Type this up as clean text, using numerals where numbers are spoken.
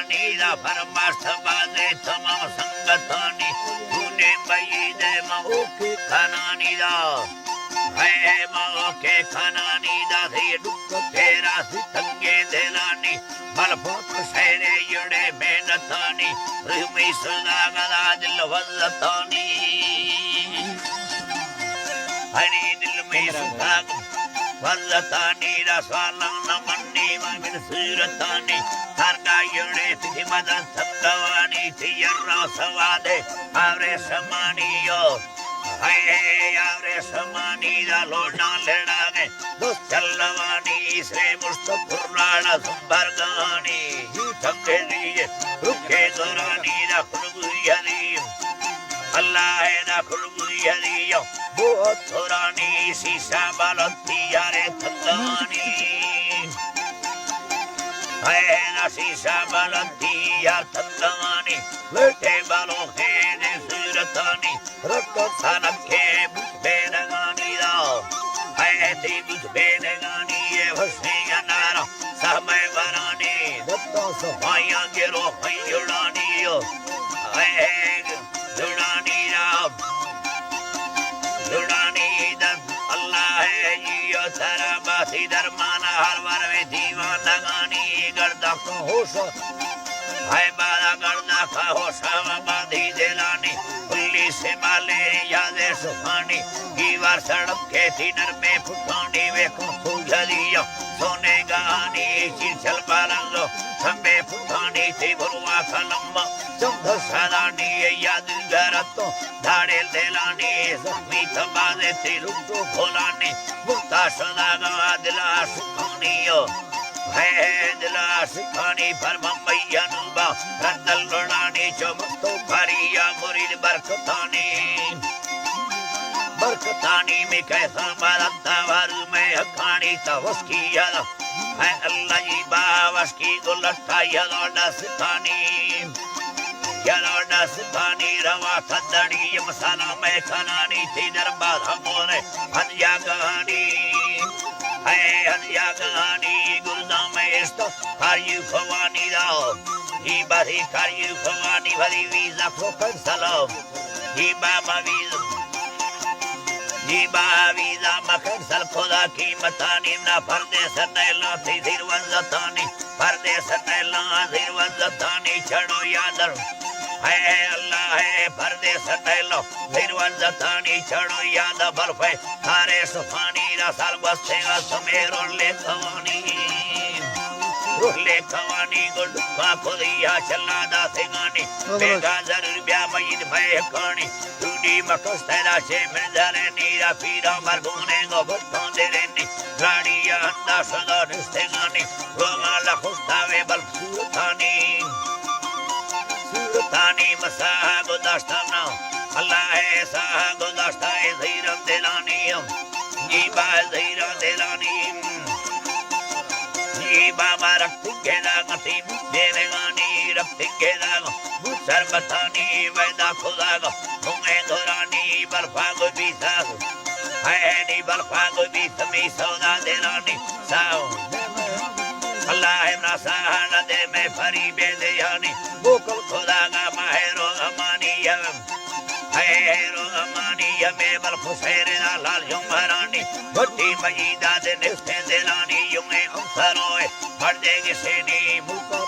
खनानी दा फरमाश बाजे तमाम संगतानी तूने मई दे मऊ के खनानी दा है मऊ के खनानी दा थे दुख तेरा सितंगे देलानी बल फोक शेरे युड़े मेहनतानी रुमी सदा गदा दिल वज़तानी हरी दिल में सुहाग वज़तानी रसाला नमन्नी मन सूरतानी हरगा युड़े थी मदन संगवानी थी यर्रा सवादे आवरे समानियो हाय आवरे समानी दा लोना लेड़ागे दो चलवानी श्री मुस्तफुराना संबरगानी थके दिए रुखे दुरानी दा खुलबू यदी अल्लाह दा खुलबू यदी बहुत पुरानी शीशा बालती यारे थकानी है ना शीशा बालती यार थकानी लेटे बालों है ने सूरतानी रखो सनखे बेनगानी दा है थी बुझ बेनगानी ये भसे नारा समय बनानी दत्ता सफाया गिरो है जुड़ानी यो है जुड़ानी राम जुड़ानी दर अल्लाह है यो सारा बासी दरमाना हर बार में दीवाना गानी गर्दा को होश है बारा गर्दा का होश बाधी दिलानी पुल्ली से माले यादे सुहानी दीवार सड़क के थीनर में फुटानी वे को फूलिया सोने गानी चिलचल बालंगो संबे फुटानी थी बुरुआ कलम्मा चंद सदानी याद गरतो धाड़े दिलानी जख्मी तबादे थी लुटो खोलानी मुक्ता सदा गवा दिला सुखानियो है दिला सुखानी फरमा मैया नुबा रंदल लोड़ानी चमतो फरिया मुरीद बरकतानी बरकतानी में कैसा मरता वारू में हकानी तवस की याद है अल्लाह जी बावस की गुलता यलोड़ा सितानी रवा थदड़ी मसाला में खनानी थी दरबार हमोने हदिया कहानी है हदिया कहानी गुरदा में इस्तो हरियु भवानी दाओ ही बरी हरियु भवानी भरी वीजा फोकन सलाम ही बाबा वीजा मखन सल खुदा की मतानी ना पर्दे सनैला थी दिरवज़तानी पर्दे सनैला दिरवज़तानी छड़ो यादर है अल्लाह है पर्दे सनैला दिरवज़तानी छड़ो याद बर्फे थारे सुफानी रसल बसेगा समेरो ले खवानी गुडका खुदिया चला दा सेगानी बेगा जरूर ब्या मईद भय खानी टूडी मकस तेरा से मिर्जारे नीरा पीरा मरगोने गो भट्टों दे रेनी गाड़िया अंदा सदा निस्तेगानी रोमा लखुस्तावे बल सूरतानी मसाह गुदास्ताना अल्लाह है साह गुदास्ता है ज़ीरम दिलानी जीबा ज़ीरम दिलानी बाबा रक्त के दागती देने गानी रक्त के दाग सरबतानी वैदा खुदा गो मुंगे धुरानी बर्फा गो बीसा है नी बर्फा गो बीस में सौदा देलानी साओ अल्लाह है ना साहना दे में फरी बेदे यानी बुकल खुदा का माहिरो अमानी हैरो अमानी में बर्फ सेरे लाल जुमरानी भट्टी मजीदा दे निफ्ते दिलानी यूं अंसरोए मर देगी सेनी मुको